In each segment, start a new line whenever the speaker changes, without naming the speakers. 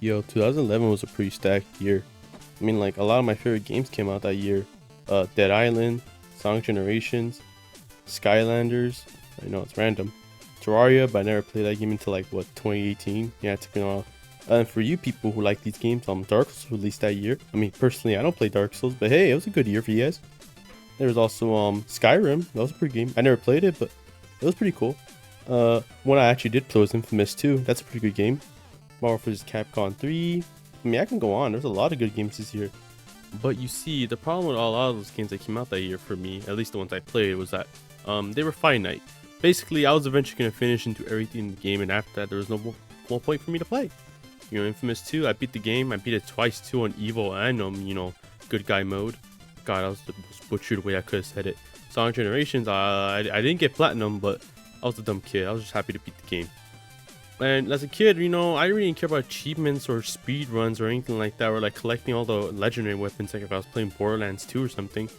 Yo, 2011 was a pretty stacked year. I mean, like, a lot of my favorite games came out that year. Dead Island, Sonic Generations, Skylanders. I know it's random. Terraria, but I never played that game until like what 2018. Yeah, it took me a while. And for you people who like these games, Dark Souls released that year. I mean, personally, I don't play Dark Souls, but hey, it was a good year for you guys. There was also Skyrim. That was a pretty game. I never played it, but it was pretty cool. One I actually did play was Infamous 2. That's a pretty good game. Marvel vs. Capcom 3. I mean, I can go on. There's a lot of good games this year. But you see, the problem with a lot of those games that came out that year for me, at least the ones I played, was that they were finite. Basically, I was eventually going to finish into everything in the game, and after that, there was no more point for me to play. You know, Infamous 2, I beat the game. I beat it twice, too, on Evil and, good guy mode. God, that was the most butchered way I could have said it. Sonic Generations, I didn't get Platinum, but I was a dumb kid. I was just happy to beat the game. And as a kid, I really didn't care about achievements or speed runs or anything like that, or like collecting all the legendary weapons like if I was playing Borderlands 2 or something.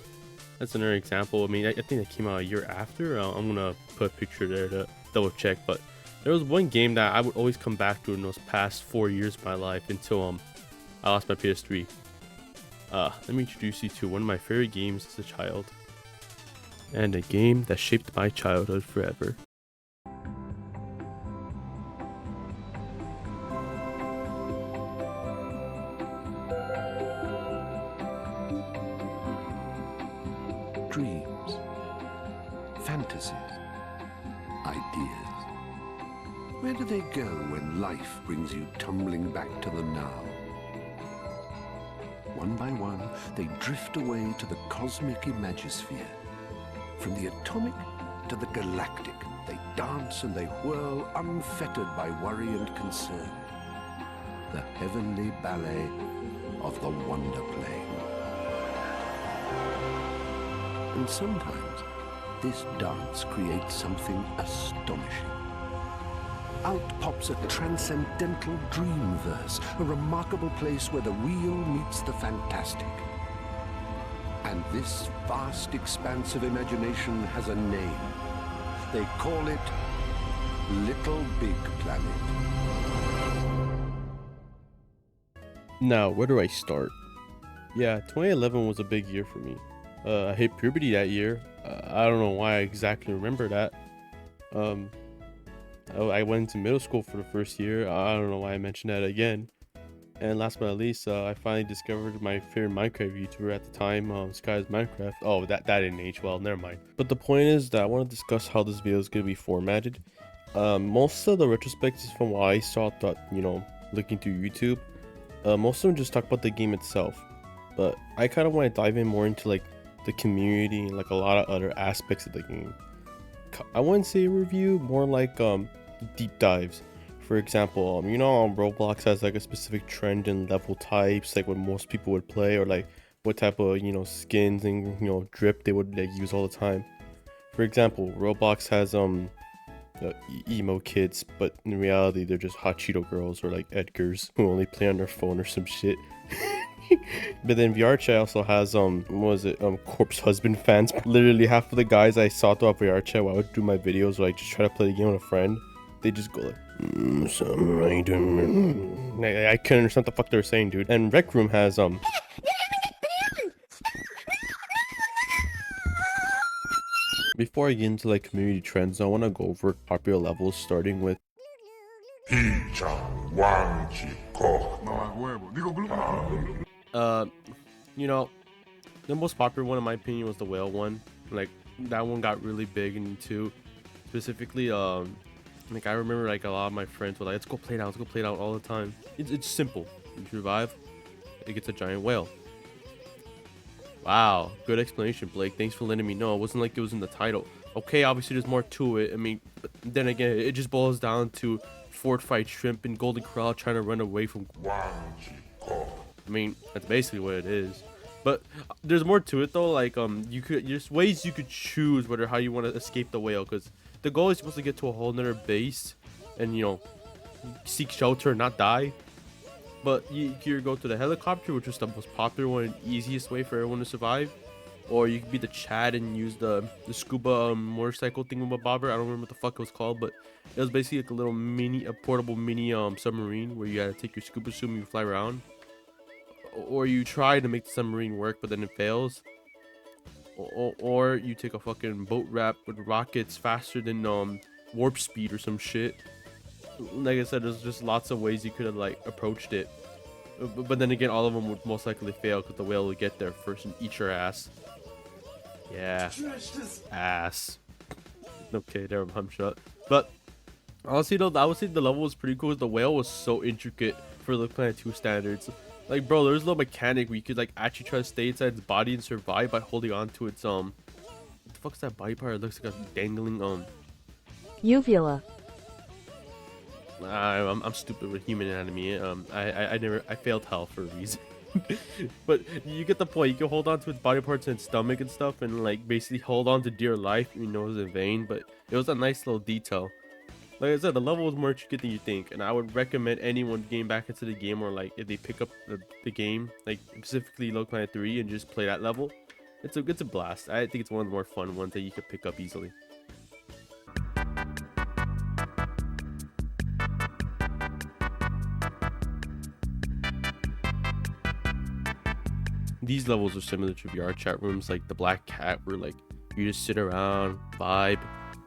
That's another example. I mean, I think that came out a year after. I'm gonna put a picture there to double check, but there was one game that I would always come back to in those past 4 years of my life until I lost my PS3. Let me introduce you to one of my favorite games as a child, and a game that shaped my childhood forever.
Dreams, fantasies, ideas. Where do they go when life brings you tumbling back to the now? One by one, they drift away to the cosmic imagisphere. From the atomic to the galactic, they dance and they whirl unfettered by worry and concern. The heavenly ballet of the wonder plane. And sometimes, this dance creates something astonishing. Out pops a transcendental dreamverse, a remarkable place where the real meets the fantastic. And this vast expanse of imagination has a name. They call it Little Big Planet.
Now, where do I start? Yeah, 2011 was a big year for me. I hit puberty that year. I don't know why I exactly remember that. I went into middle school for the first year. I don't know why I mentioned that again. And last but not least, I finally discovered my favorite Minecraft YouTuber at the time, Sky's Minecraft. Oh, that didn't age well. Never mind. But the point is that I want to discuss how this video is going to be formatted. Most of the retrospectives from what I saw, looking through YouTube, most of them just talk about the game itself. But I kind of want to dive in more into like the community and like a lot of other aspects of the game. I wouldn't say a review, more like deep dives. For example, Roblox has like a specific trend in level types, like what most people would play, or like what type of skins and drip they would like use all the time. For example, Roblox has emo kids, but in reality they're just hot Cheeto girls or like Edgars who only play on their phone or some shit. But then VR chat also has corpse husband fans. Literally half of the guys I saw throughout VR chat while I would do my videos or like just try to play the game with a friend, they just go like I couldn't understand what the fuck they were saying, dude. And Rec Room has before I get into like community trends, I want to go over popular levels, starting with the most popular one in my opinion was the whale one. Like that one got really big into specifically like I remember like a lot of my friends were like, let's go play it out all the time. It's simple. You survive, it gets a giant whale. Wow, good explanation, Blake. Thanks for letting me know. It wasn't like it was in the title. Okay, obviously there's more to it. I mean, but then again, it just boils down to Fort Fight Shrimp and Golden Corral trying to run away from. I mean, that's basically what it is. But there's more to it though. Like there's ways you could choose how you want to escape the whale, because the goal is supposed to get to a whole nother base and seek shelter and not die. But you could go to the helicopter, which is the most popular one and easiest way for everyone to survive. or you could be the Chad and use the scuba motorcycle thingamabobber. I don't remember what the fuck it was called, but it was basically like a portable mini submarine where you had to take your scuba suit and you fly around, or you try to make the submarine work but then it fails, or you take a fucking boat wrap with rockets faster than warp speed or some shit. Like I said, there's just lots of ways you could have like approached it, but then again, all of them would most likely fail because the whale would get there first and eat your ass. Yeah, ass. Okay, there, I'm shut. But honestly though, I would say the level was pretty cool. The whale was so intricate for the Planet 2 standards. Like, bro, there's a little mechanic where you could like actually try to stay inside its body and survive by holding on to its what the fuck's that body part? It looks like a dangling
uvula.
I'm stupid with human anatomy. I failed hell for a reason. But you get the point. You can hold on to its body parts and its stomach and stuff, and like basically hold on to dear life. You know, it was in vain, but it was a nice little detail. Like I said, the level was more intricate than you think, and I would recommend anyone getting back into the game, or like if they pick up the game, like specifically Little Planet 3, and just play that level. It's a blast. I think it's one of the more fun ones that you can pick up easily. These levels are similar to VR chat rooms, like the Black Cat, where like you just sit around, vibe,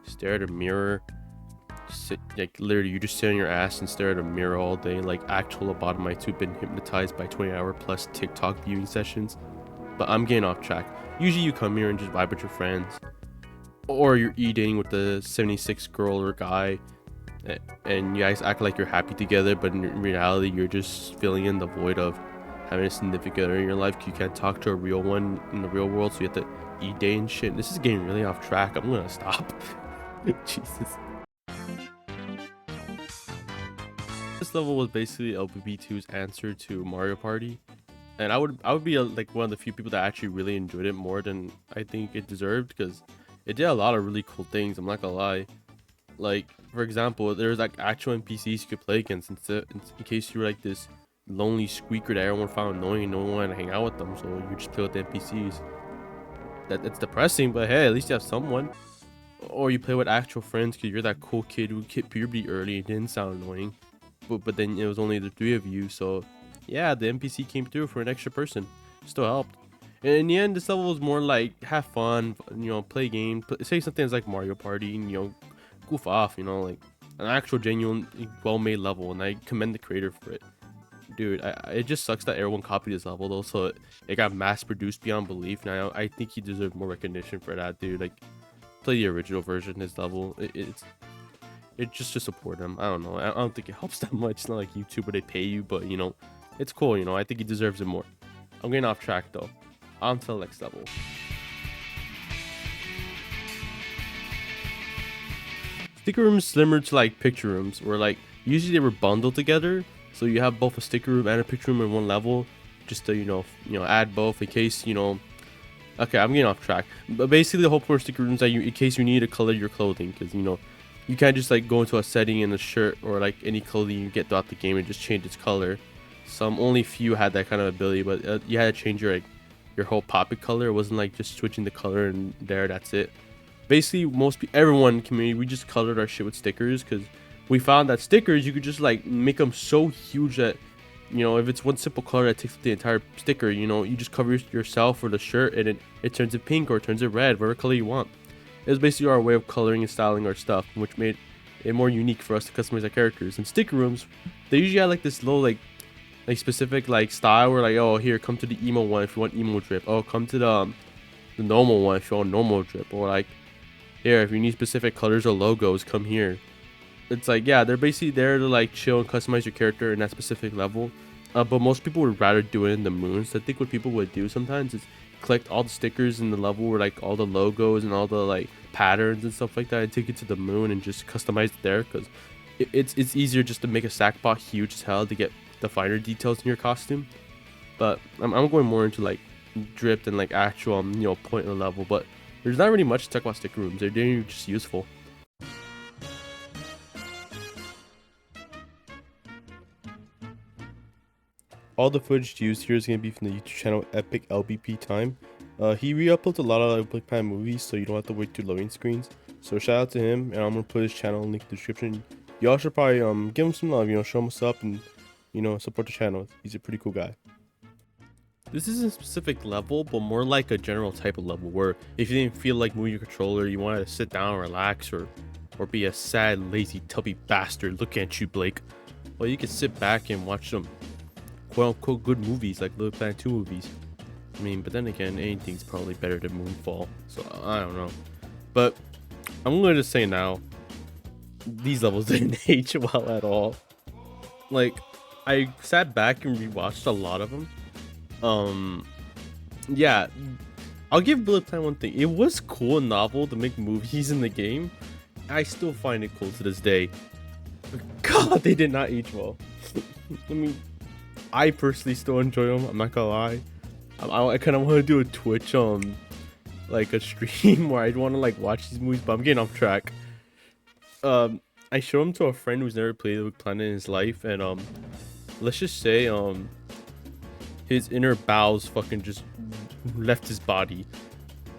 stare at a mirror, sit, like literally you just sit on your ass and stare at a mirror all day, like actual lobotomites who've been hypnotized by 20-hour plus TikTok viewing sessions. But I'm getting off track. Usually you come here and just vibe with your friends, or you're dating with the 76 girl or guy, and you guys act like you're happy together, but in reality you're just filling in the void of having a significant other in your life. You can't talk to a real one in the real world, so you have to day and shit. This is getting really off track. I'm gonna stop. Jesus. This level was basically LBP2's answer to Mario Party, and I would be like one of the few people that actually really enjoyed it more than I think it deserved, because it did a lot of really cool things. I'm not gonna lie. Like, for example, there's like actual NPCs you could play against in case you were like this lonely squeaker that everyone found annoying and no one wanted to hang out with them, so you just play with the NPCs. It's depressing, but hey, at least you have someone. Or you play with actual friends because you're that cool kid who hit puberty early and didn't sound annoying, but then it was only the three of you, so yeah, the NPC came through for an extra person. Still helped. And in the end, this level was more like have fun, you know, play game, say something like Mario Party, and you know, goof off, you know, like an actual genuine well-made level, and I commend the creator for it. Dude, it just sucks that everyone copied this level though, so it got mass produced beyond belief. Now I think he deserved more recognition for that, dude. Like, play the original version. His level, it's just to support him. I don't know. I don't think it helps that much. It's not like YouTube where they pay you, but you know, it's cool. You know, I think he deserves it more. I'm getting off track though. On to the next level. Sticker rooms similar to like picture rooms, where like usually they were bundled together. So you have both a sticker room and a picture room in one level, just to you know add both in case you know. Okay, I'm getting off track, but basically the whole point of sticker rooms is that in case you need to color your clothing, because you know you can't just like go into a setting in a shirt or like any clothing you get throughout the game and just change its color. Some only few had that kind of ability, but you had to change your whole poppet color. It wasn't like just switching the color and that's it. Basically, everyone in the community, we just colored our shit with stickers because we found that stickers, you could just like make them so huge that, you know, if it's one simple color that takes up the entire sticker, you know, you just cover yourself or the shirt and it turns it pink or it turns it red, whatever color you want. It was basically our way of coloring and styling our stuff, which made it more unique for us to customize our characters. And sticker rooms, they usually have like this little like specific like style where like, oh, here, come to the emo one if you want emo drip. Oh, come to the normal one if you want normal drip. Or like, here, if you need specific colors or logos, come here. It's like, yeah, they're basically there to like chill and customize your character in that specific level. But most people would rather do it in the moons. So I think what people would do sometimes is collect all the stickers in the level where like all the logos and all the like patterns and stuff like that, and take it to the moon and just customize it there, because it's easier just to make a sack pot huge as hell to get the finer details in your costume. But I'm going more into like dripped and like actual you know, point in the level. But there's not really much to talk about sticker rooms. They're just useful. All the footage used here is going to be from the YouTube channel Epic LBP Time. He re-uploads a lot of Little Big Planet movies, so you don't have to wait through loading screens. So shout out to him, and I'm gonna put his channel link in the description. Y'all should probably give him some love, show him what's up, and support the channel. He's a pretty cool guy. This isn't a specific level, but more like a general type of level where if you didn't feel like moving your controller, you wanted to sit down, relax, or be a sad, lazy, tubby bastard looking at you, Blake. Well, you can sit back and watch some quote-unquote good movies like Little Planet 2 movies. I mean, but then again, anything's probably better than Moonfall, so I don't know. But I'm going to say now, these levels didn't age well at all. Like, I sat back and rewatched a lot of them. Yeah, I'll give Little Planet one thing. It was cool and novel to make movies in the game. I still find it cool to this day. But God, they did not age well. I mean, I personally still enjoy them. I'm not gonna lie. I kind of want to do a Twitch like a stream where I'd want to like watch these movies, but I'm getting off track. I showed them to a friend who's never played Little Planet in his life, and let's just say his inner bowels fucking just left his body.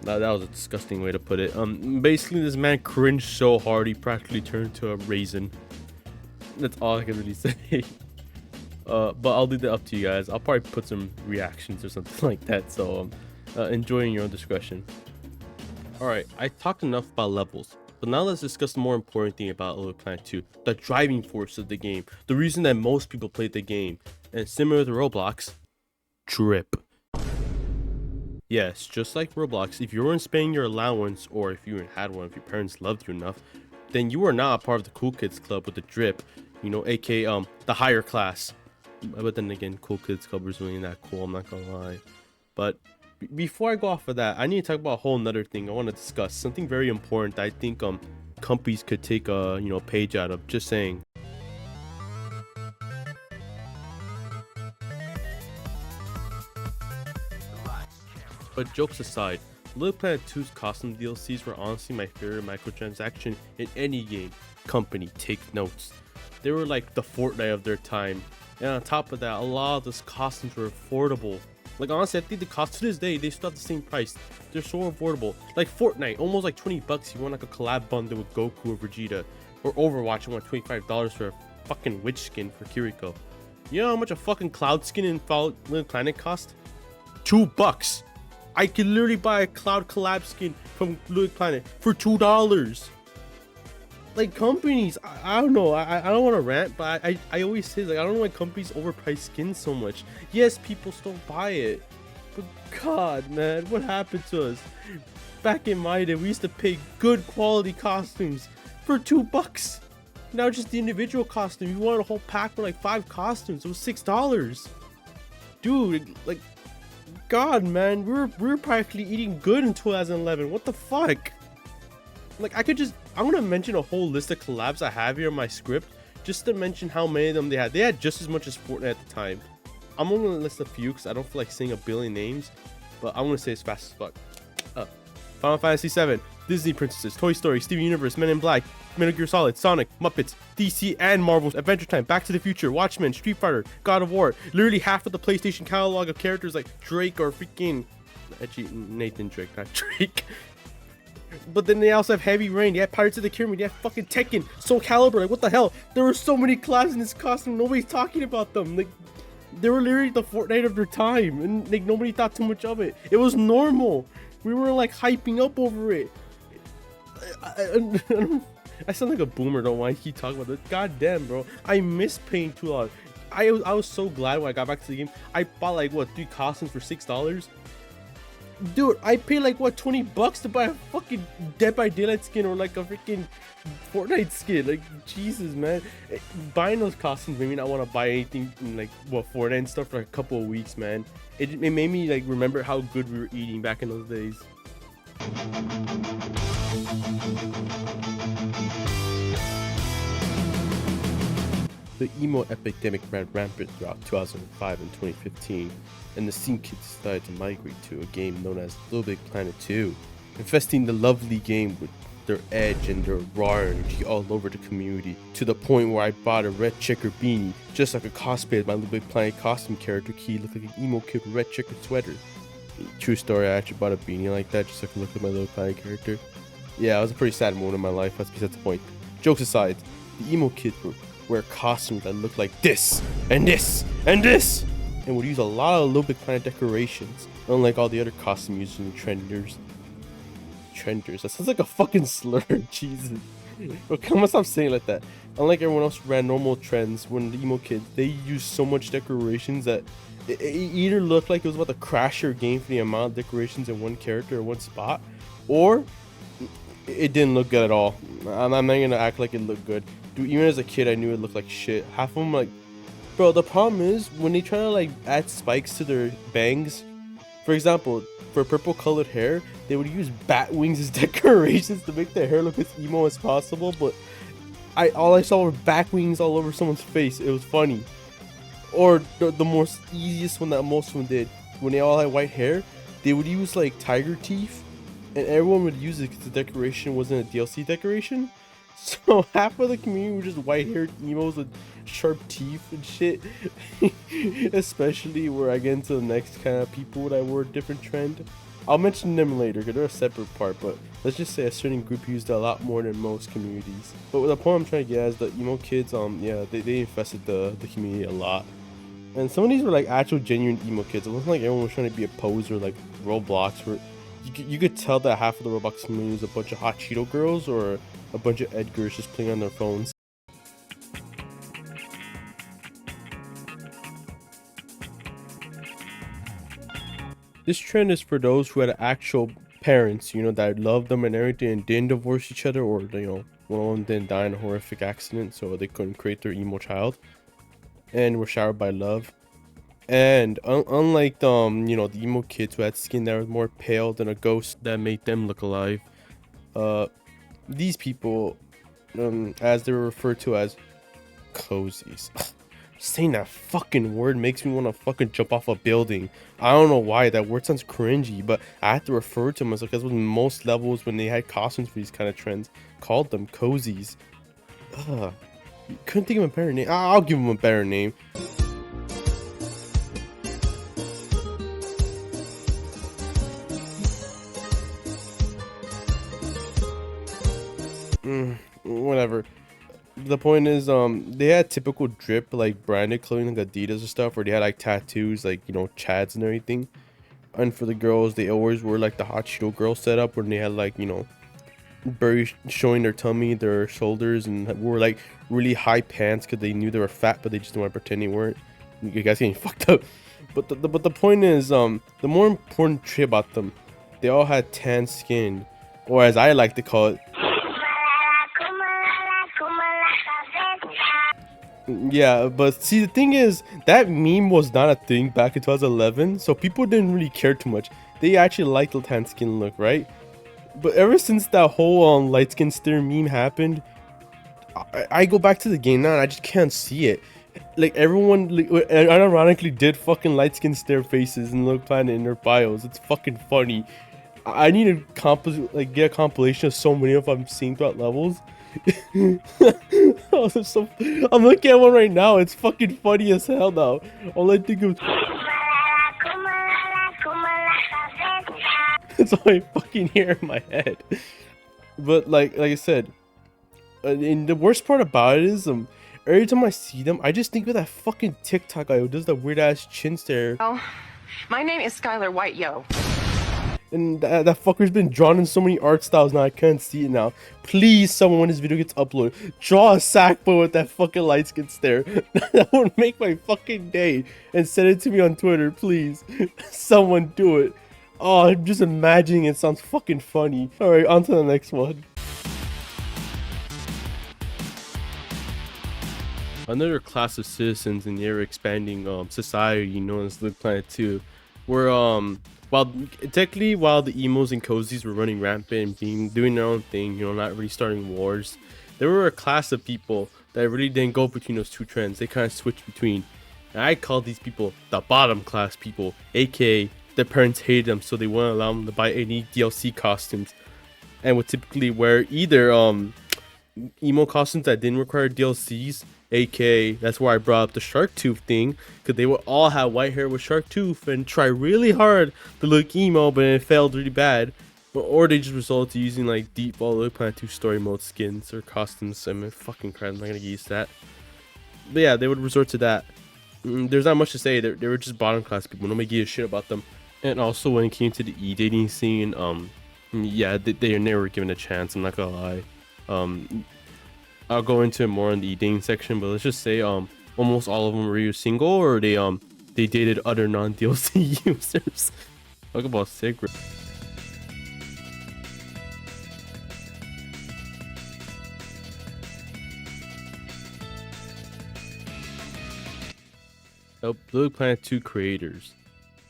That was a disgusting way to put it. Basically this man cringed so hard he practically turned to a raisin. That's all I can really say. But I'll leave that up to you guys. I'll probably put some reactions or something like that, so enjoy in your own discretion. Alright, I talked enough about levels, but now let's discuss the more important thing about Little Planet 2, the driving force of the game, the reason that most people played the game, and similar to Roblox, drip. Yes, just like Roblox, if you weren't spending your allowance, or if you had one, if your parents loved you enough, then you were not a part of the cool kids club with the drip, aka the higher class. But then again, cool kids club was really not cool, I'm not gonna lie. But before I go off of that, I need to talk about a whole nother thing I want to discuss, something very important that I think companies could take a page out of. Just saying. But jokes aside, Little Planet 2's costume DLCs were honestly my favorite microtransaction in any game. Company, take notes. They were like the Fortnite of their time. And on top of that, a lot of those costumes were affordable. Like honestly, I think the cost to this day, they still have the same price. They're so affordable. Like Fortnite, almost like 20 bucks. You want like a collab bundle with Goku or Vegeta. Or Overwatch, you want $25 for a fucking witch skin for Kiriko. You know how much a fucking Cloud skin in Little Planet cost? $2. I could literally buy a Cloud collab skin from Little Planet for $2. Like companies, I don't know, I don't want to rant, but I always say, like, I don't know why companies overprice skins so much. Yes, people still buy it, but God, man, what happened to us? Back in my day, we used to pay good quality costumes for $2. Now just the individual costume, you want a whole pack for like 5 costumes, it was $6. Dude, like, God, man, we were practically eating good in 2011. What the fuck? Like, I'm gonna mention a whole list of collabs I have here in my script, just to mention how many of them they had. They had just as much as Fortnite at the time. I'm only gonna list a few because I don't feel like saying a billion names, but I'm gonna say as fast as fuck. Final Fantasy VII, Disney Princesses, Toy Story, Steven Universe, Men in Black, Metal Gear Solid, Sonic, Muppets, DC and Marvel's, Adventure Time, Back to the Future, Watchmen, Street Fighter, God of War. Literally half of the PlayStation catalog of characters like Drake or freaking... Actually, Nathan Drake, not Drake. But then they also have Heavy Rain, they have Pirates of the Caribbean, they have fucking Tekken, Soul Calibur, like what the hell? There were so many collabs in this costume, nobody's talking about them. Like, they were literally the Fortnite of their time, and like nobody thought too much of it. It was normal. We were like hyping up over it. I sound like a boomer, don't want to keep talking about this. God damn, bro. I miss paying $2. I was so glad when I got back to the game. I bought like what, 3 costumes for $6. Dude, I paid like what, 20 bucks to buy a fucking Dead by Daylight skin or like a freaking Fortnite skin. Like, Jesus, man. Buying those costumes made me not want to buy anything in like what, Fortnite and stuff for like a couple of weeks, man. It made me like remember how good we were eating back in those days. The emo epidemic ran rampant throughout 2005 and 2015, and the scene kids decided to migrate to a game known as Little Big Planet 2, infesting the lovely game with their edge and their raw energy all over the community, to the point where I bought a red checker beanie just so I could cosplay as my Little Big Planet costume character Key, look like an emo kid with red checker sweater. True story, I actually bought a beanie like that just so I could look at my little Planet character. Yeah, it was a pretty sad moment in my life. That's besides the point. Jokes aside, the emo kids would wear costumes that looked like this and this and this, and would use a lot of Little Big Planet decorations, unlike all the other costume users and trenders. Trenders. That sounds like a fucking slur. Jesus. Bro, come on, stop saying it like that. Unlike everyone else who ran normal trends, when the emo kids, they used so much decorations that it either looked like it was about to crash your game for the amount of decorations in one character or one spot, or it didn't look good at all. I'm not gonna act like it looked good. Dude, even as a kid, I knew it looked like shit. Half of them, like, bro, the problem is when they try to like add spikes to their bangs. For example, for purple colored hair, they would use bat wings as decorations to make their hair look as emo as possible. But all I saw were bat wings all over someone's face. It was funny. Or the most easiest one that most of them did, when they all had white hair, they would use like tiger teeth, and everyone would use it because the decoration wasn't a DLC decoration. So half of the community were just white-haired emos with sharp teeth and shit. Especially where I get into the next kind of people that were a different trend. I'll mention them later because they're a separate part, but let's just say a certain group used it a lot more than most communities. But the point I'm trying to get at is the emo kids, yeah, they infested the community a lot. And some of these were like actual genuine emo kids. It wasn't like everyone was trying to be a poser like Roblox, where you could tell that half of the Roblox community was a bunch of hot Cheeto girls or a bunch of Edgars just playing on their phones. This trend is for those who had actual parents, you know, that loved them and everything and didn't divorce each other, or, you know, one of them didn't die in a horrific accident so they couldn't create their emo child and were showered by love. And unlike you know, the emo kids who had skin that was more pale than a ghost that made them look alive, these people, as they were referred to as cozies. Saying that fucking word makes me want to fucking jump off a building. I don't know why, that word sounds cringy, but I have to refer to them as, like, that's what most levels when they had costumes for these kind of trends called them, cozies. Ugh. Couldn't think of a better name. I'll give them a better name. Whatever. The point is, they had typical drip, like branded clothing like Adidas and stuff, or they had like tattoos like, you know, Chads and everything. And for the girls, they always were like the hot Cheeto girl setup, where they had, like, you know, very showing their tummy, their shoulders, and wore like really high pants because they knew they were fat, but they just didn't want to pretend they weren't. You guys getting fucked up. But the point is, the more important trait about them, they all had tan skin, or as I like to call it, yeah. But see, the thing is, that meme was not a thing back in 2011, so people didn't really care too much. They actually liked the tan skin look, right? But ever since that whole light skin stare meme happened, I go back to the game now and I just can't see it. Like, everyone ironically did fucking light skin stare faces in Little Planet in their bios. It's fucking funny. I need to get a compilation of so many of them seeing throughout levels. I'm looking at one right now. It's fucking funny as hell now. All I think of it's all I fucking hear in my head. But like I said, and the worst part about it is, every time I see them, I just think of that fucking TikTok guy who does that weird ass chin stare.
Oh, my name is Skylar White, yo.
And that fucker's been drawn in so many art styles now, I can't see it now. Please, someone, when this video gets uploaded, draw a Sackboy with that fucking light skin stare. That would make my fucking day. And send it to me on Twitter, please. Someone do it. Oh, I'm just imagining it sounds fucking funny. Alright, on to the next one. Another class of citizens in the ever-expanding society known as Little Planet 2 were while the emos and cozies were running rampant and doing their own thing, you know, not really starting wars, there were a class of people that really didn't go between those two trends. They kind of switched between. And I call these people the bottom class people, aka their parents hated them, so they wouldn't allow them to buy any DLC costumes, and would typically wear either emo costumes that didn't require DLCs, aka that's where I brought up the shark tooth thing, because they would all have white hair with shark tooth and try really hard to look emo, but it failed really bad. Or they just resort to using like default Little Planet 2 story mode skins or costumes. I mean, fucking crap, I'm not gonna use that. But yeah, they would resort to that. There's not much to say. They were just bottom class people. Nobody gave a shit about them. And also when it came to the e-dating scene, yeah, they were never given a chance. I'm not gonna lie. I'll go into it more in the e-dating section, but let's just say almost all of them were either single or they dated other non-DLC users. Talk about sick. Little Planet 2 creators.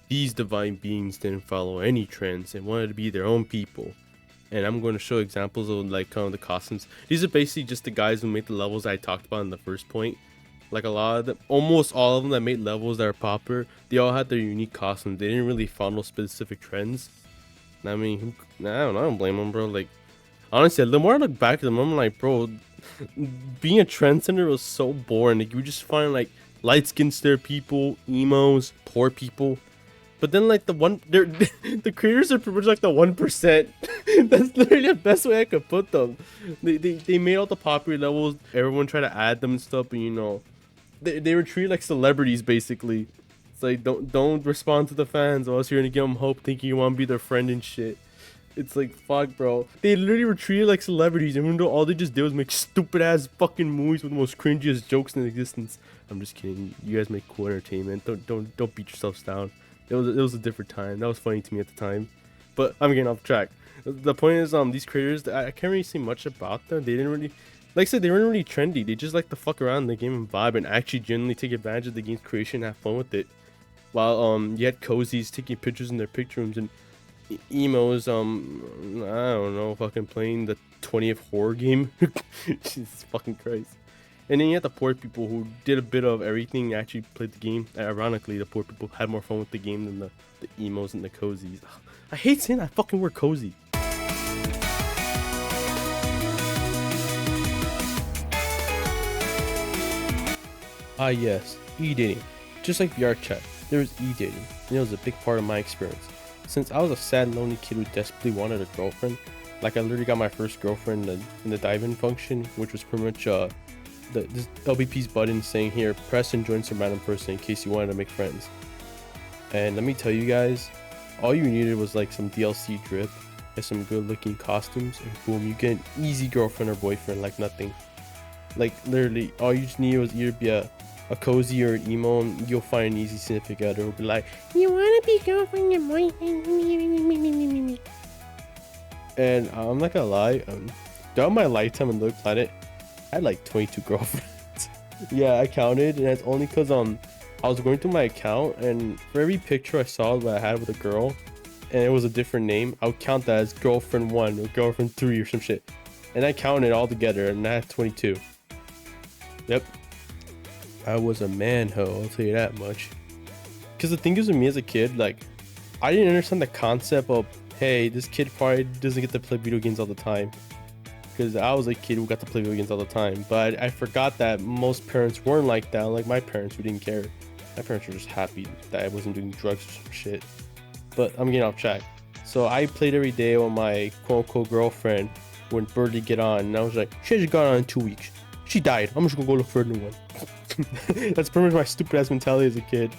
These divine beings didn't follow any trends and wanted to be their own people. And I'm going to show examples of like kind of the costumes. These are basically just the guys who made the levels I talked about in the first point. Like a lot of them, almost all of them that made levels that are popular, they all had their unique costumes. They didn't really follow specific trends. I mean, I don't blame them, bro. Like, honestly, the more I look back at them, I'm like, bro, being a trendsetter was so boring. Like, you just find like light-skinned stare people, emos, poor people. But then like the creators are pretty much like the 1%. That's literally the best way I could put them. They made all the popular levels. Everyone tried to add them and stuff, but you know, they were treated like celebrities basically. It's like don't respond to the fans, or else you're gonna give them hope thinking you want to be their friend and shit. It's like, fuck, bro. They literally were treated like celebrities, even though all they just did was make stupid ass fucking movies with the most cringiest jokes in existence. I'm just kidding. You guys make cool entertainment. Don't beat yourselves down. It was a different time. That was funny to me at the time. But I'm getting off track. The point is, these creators, I can't really say much about them. They didn't really, like I said, they weren't really trendy. They just like to fuck around in the game and vibe and actually genuinely take advantage of the game's creation and have fun with it. While you had cozies taking pictures in their picture rooms and emos, I don't know, fucking playing the 20th horror game. Jesus fucking Christ. And then you had the poor people who did a bit of everything, actually played the game. Ironically, the poor people had more fun with the game than the emos and the cozies. Ugh, I hate saying that fucking word cozy. Ah yes, e-dating. Just like VR chat, there was e-dating, and it was a big part of my experience. Since I was a sad, lonely kid who desperately wanted a girlfriend, like I literally got my first girlfriend in the dive-in function, which was pretty much this LBP's button saying here, press and join some random person in case you wanted to make friends. And let me tell you guys, all you needed was like some DLC drip and some good looking costumes, and boom, you get an easy girlfriend or boyfriend like nothing. Like literally, all you just needed was either be a cozy or an emo, and you'll find an easy significant other who'll be like, you wanna be girlfriend and boyfriend? And I'm not gonna lie, throughout my lifetime on Little Planet, I had like 22 girlfriends. Yeah, I counted, and that's only because I was going through my account, and for every picture I saw that I had with a girl and it was a different name, I would count that as girlfriend 1 or girlfriend 3 or some shit, and I counted all together and I had 22. Yep, I was a man hoe, I'll tell you that much. Because the thing is with me as a kid, like, I didn't understand the concept of, hey, this kid probably doesn't get to play video games all the time. Because I was a kid who got to play video games all the time, but I forgot that most parents weren't like that. Like my parents, who didn't care. My parents were just happy that I wasn't doing drugs or some shit. But I'm getting off track. So I played every day with my quote-unquote girlfriend when Birdie get on, and I was like, she just got on in 2 weeks. She died. I'm just gonna go look for a new one. That's pretty much my stupid ass mentality as a kid.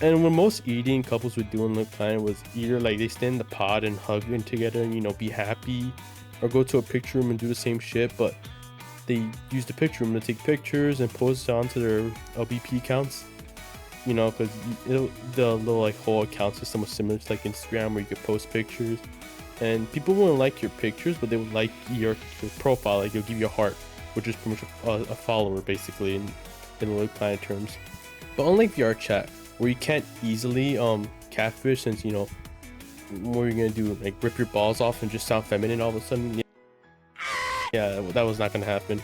And what most eating couples would do on the planet was either like they stand in the pod and hug together and, you know, be happy, or go to a picture room and do the same shit, but they use the picture room to take pictures and post it onto their LBP accounts, you know, because the little like whole account system was similar to like Instagram, where you could post pictures and people wouldn't like your pictures, but they would like your profile. Like, they'll give you a heart, which is pretty much a follower basically in Little Planet terms. But unlike VR chat, where you can't easily catfish, since, you know, what are you gonna do, like rip your balls off and just sound feminine all of a sudden? Yeah, that was not gonna happen.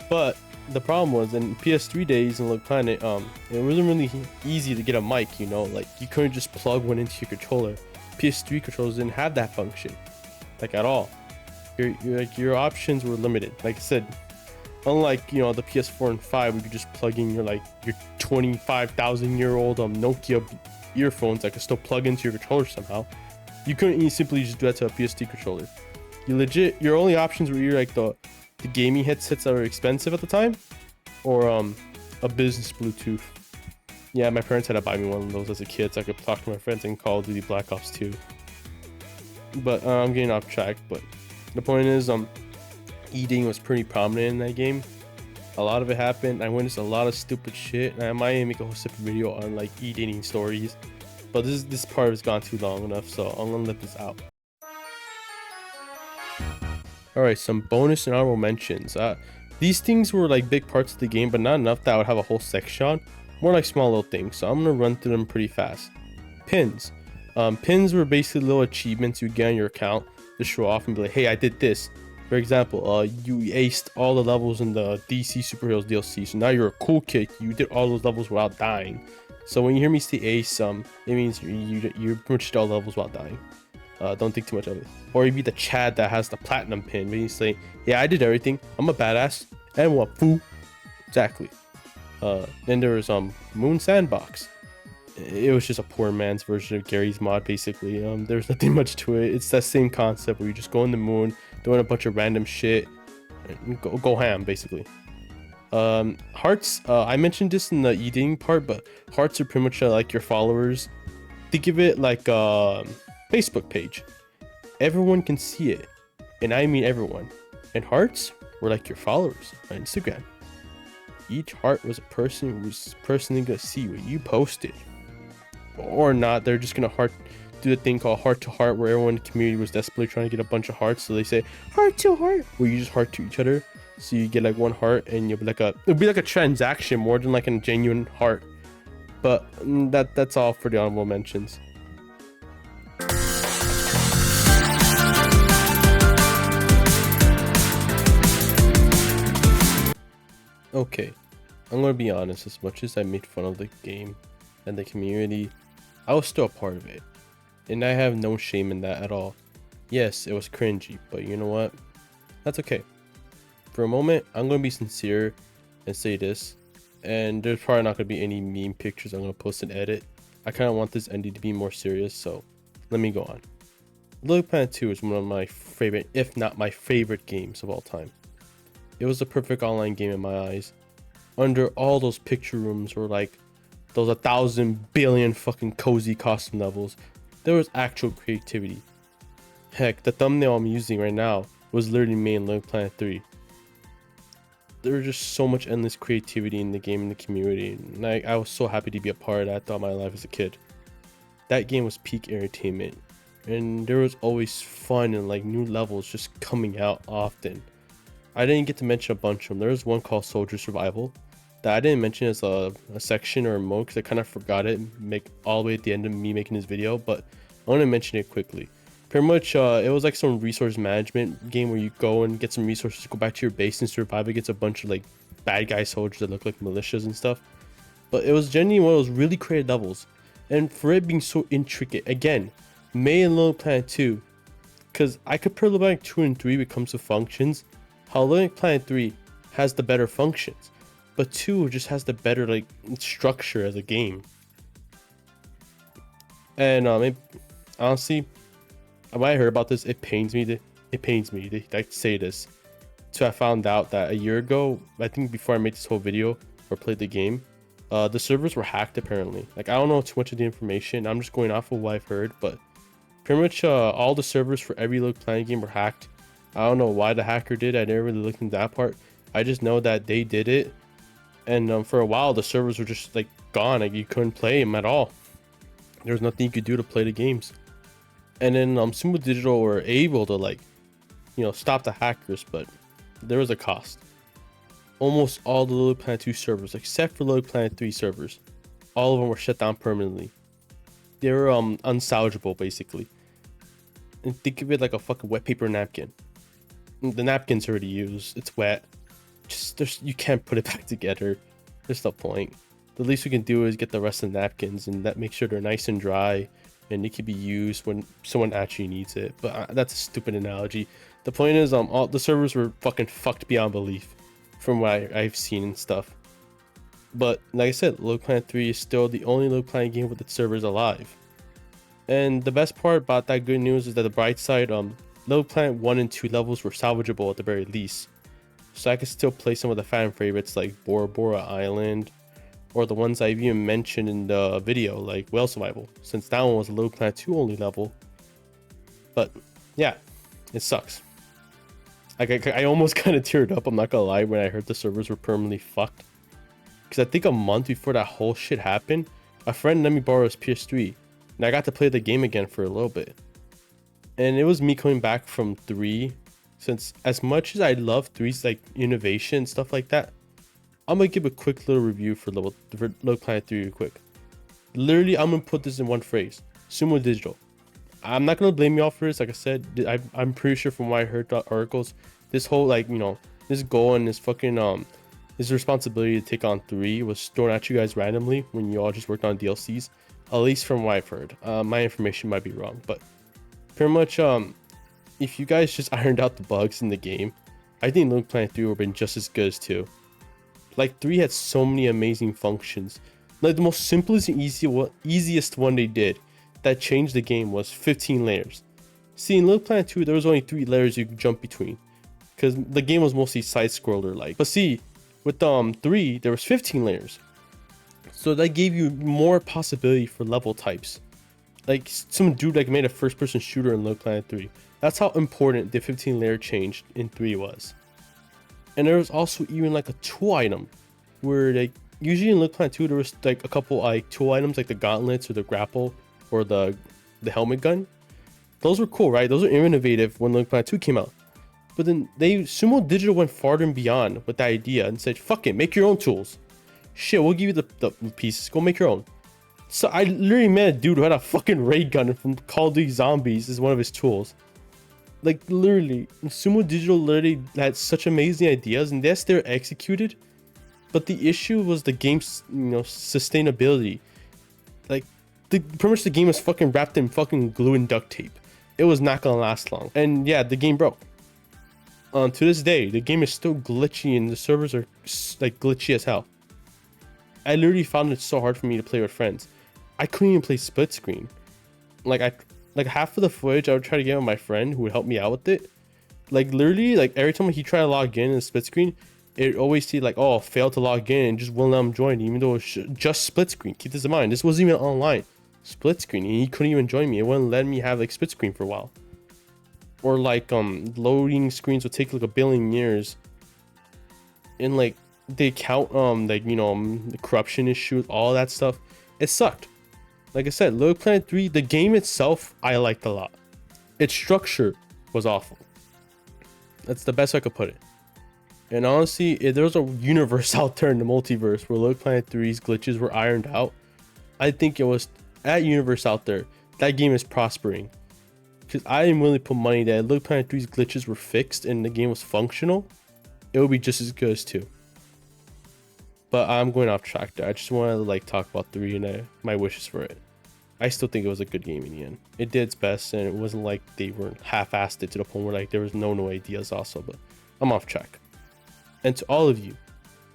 But the problem was, in PS3 days in Little Planet, it wasn't really easy to get a mic, you know, like you couldn't just plug one into your controller. PS3 controllers didn't have that function, like, at all. Your options were limited. Like I said, Unlike, you know, the PS4 and 5, we could just plug in your 25,000-year-old Nokia earphones that could still plug into your controller somehow. You couldn't simply just do that to a PS2 controller. Your only options were either like the gaming headsets that were expensive at the time, or a business Bluetooth. Yeah, my parents had to buy me one of those as a kid so I could talk to my friends in Call of Duty Black Ops 2. But I'm getting off track. But the point is, eating was pretty prominent in that game. A lot of it happened. I witnessed a lot of stupid shit, and I might make a whole separate video on like eating stories. But this part has gone too long enough, so I'm gonna let this out. Alright, some bonus and honorable mentions. These things were like big parts of the game, but not enough that I would have a whole section on. More like small little things, so I'm gonna run through them pretty fast. Pins. Pins were basically little achievements you get on your account to show off and be like, hey, I did this. For example, you aced all the levels in the DC Superheroes DLC, so now you're a cool kid. You did all those levels without dying. So when you hear me say ace, it means you pretty much did all the levels without dying. Don't think too much of it. Or you be the Chad that has the platinum pin, when you say, yeah, I did everything. I'm a badass. And what, foo? Exactly. Then there was Moon Sandbox. It was just a poor man's version of Gary's mod, basically. There's nothing much to it. It's that same concept where you just go on the moon, doing a bunch of random shit, and go ham, basically. Hearts. I mentioned this in the eating part, but hearts are pretty much like your followers. Think of it like a Facebook page. Everyone can see it, and I mean everyone. And hearts were like your followers on Instagram. Each heart was a person who's personally gonna see what you posted. Or not, they're just gonna do the thing called heart to heart, where everyone in the community was desperately trying to get a bunch of hearts, so they say heart to heart, where you just heart to each other, so you get like one heart, and it'll be like a transaction more than like a genuine heart. But that's all for the honorable mentions. Okay, I'm gonna be honest, as much as I made fun of the game and the community, I was still a part of it, and I have no shame in that at all. Yes, it was cringy, but you know what? That's okay. For a moment, I'm gonna be sincere and say this, and there's probably not gonna be any meme pictures I'm gonna post and edit. I kind of want this ending to be more serious, so let me go on. Little Planet 2 is one of my favorite, if not my favorite games of all time. It was the perfect online game in my eyes. Under all those picture rooms were like those 1,000 billion fucking cozy costume levels, there was actual creativity. Heck, the thumbnail I'm using right now was literally made in Little Planet 3. There was just so much endless creativity in the game and the community, and I was so happy to be a part of that throughout my life as a kid. That game was peak entertainment, and there was always fun and like new levels just coming out often. I didn't get to mention a bunch of them. There was one called Soldier Survival that I didn't mention as a section or a mode because I kind of forgot it all the way at the end of me making this video, but I want to mention it quickly. Pretty much it was like some resource management game where you go and get some resources to go back to your base and survive against a bunch of like bad guy soldiers that look like militias and stuff. But it was genuinely one of those really creative levels, and for it being so intricate, again, made in Little Planet 2, because I compare Little Planet 2 and 3 when it comes to functions. How Little Planet 3 has the better functions, but 2 just has the better like structure as a game. And honestly, when I heard about this, it pains me to like say this. So I found out that a year ago, I think before I made this whole video or played the game, the servers were hacked apparently. Like I don't know too much of the information. I'm just going off of what I've heard, but pretty much all the servers for every Little Planet game were hacked. I don't know why the hacker did. I never really looked into that part. I just know that they did it, and for a while the servers were just like gone. Like you couldn't play them at all. There was nothing you could do to play the games. And then Sumo Digital were able to like, stop the hackers, but there was a cost. Almost all the Little Planet 2 servers, except for Little Planet 3 servers, all of them were shut down permanently. They were unsalvageable basically. And think of it like a fucking wet paper napkin. The napkin's already used, it's wet, you can't put it back together. There's no point. The least we can do is get the rest of the napkins and that make sure they're nice and dry and it can be used when someone actually needs it. But that's a stupid analogy. The point is all the servers were fucking fucked beyond belief. from what I've seen and stuff. But like I said, Little Planet 3 is still the only Little Planet game with its servers alive. And the best part about that good news is that the bright side, Little Planet 1 and 2 levels were salvageable at the very least. So I could still play some of the fan favorites like Bora Bora Island, or the ones I've even mentioned in the video like Whale Survival, since that one was a Little Planet 2 only level. But yeah, it sucks. Like I almost kind of teared up, I'm not gonna lie, when I heard the servers were permanently fucked. Because I think a month before that whole shit happened, a friend let me borrow his PS3, and I got to play the game again for a little bit. And it was me coming back from 3, since as much as I love 3's like innovation and stuff like that, I'm gonna give a quick little review for Little Planet 3 real quick. Literally, I'm gonna put this in one phrase: Sumo Digital. I'm not gonna blame y'all for this. Like I said, I'm pretty sure from what I heard the articles, this whole like, you know, this goal and this fucking his responsibility to take on 3 was thrown at you guys randomly when you all just worked on DLCs. At least from what I've heard. My information might be wrong, but pretty much if you guys just ironed out the bugs in the game, I think Little Planet 3 would have been just as good as 2. Like 3 had so many amazing functions. Like the most simplest and easiest one they did that changed the game was 15 layers. See, in Little Planet 2 there was only 3 layers you could jump between, because the game was mostly side scroller like. But see, with 3 there was 15 layers, so that gave you more possibility for level types. Like some dude like made a first person shooter in Little Planet 3. That's how important the 15 layer change in 3 was. And there was also even like a tool item where like usually in Little Planet 2 there was like a couple like tool items like the gauntlets or the grapple or the helmet gun. Those were cool, right? Those were innovative when Little Planet 2 came out. But then Sumo Digital went farther and beyond with that idea and said, fuck it, make your own tools. Shit, we'll give you the pieces, go make your own. So I literally met a dude who had a fucking ray gun from Call of Duty Zombies as one of his tools. Like literally, Sumo Digital literally had such amazing ideas, and yes, they're executed, but the issue was the game's, you know, sustainability. Like pretty much the game was fucking wrapped in fucking glue and duct tape. It was not gonna last long, and yeah, the game broke. To this day, the game is still glitchy and the servers are like glitchy as hell. I literally found it so hard for me to play with friends. I couldn't even play split screen. Like half of the footage I would try to get with my friend who would help me out with it. Like literally, like every time he tried to log in the split screen, it always see like, oh, failed to log in, and just wouldn't let him join, even though it was just split screen. Keep this in mind. This wasn't even online. Split screen, and he couldn't even join me. It wouldn't let me have like split screen for a while. Or like loading screens would take like a billion years. And like the account like, you know, the corruption issues, all that stuff, it sucked. Like I said, Little Planet 3, the game itself I liked a lot. Its structure was awful. That's the best I could put it. And honestly, if there was a universe out there in the multiverse where Little Planet 3's glitches were ironed out, I think it was that universe out there. That game is prospering. Because I am willing to put money that if Little Planet 3's glitches were fixed and the game was functional, it would be just as good as 2. But I'm going off track there. I just want to like talk about 3 and my wishes for it. I still think it was a good game in the end. It did its best, and it wasn't like they were half-assed it to the point where like there was no ideas also. But I'm off track. And to all of you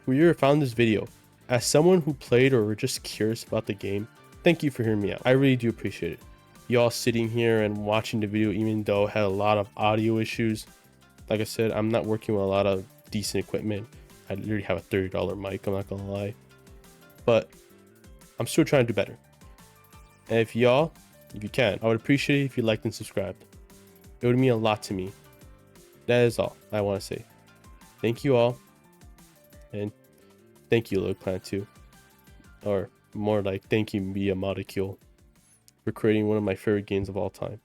who ever found this video, as someone who played or were just curious about the game, thank you for hearing me out. I really do appreciate it. Y'all sitting here and watching the video, even though it had a lot of audio issues. Like I said, I'm not working with a lot of decent equipment. I literally have a $30 mic, I'm not gonna lie. But I'm still trying to do better. And if you can, I would appreciate it if you liked and subscribed. It would mean a lot to me. That is all I want to say. Thank you all. And thank you, Little Planet 2. Or more like thank you, Media Molecule, for creating one of my favorite games of all time.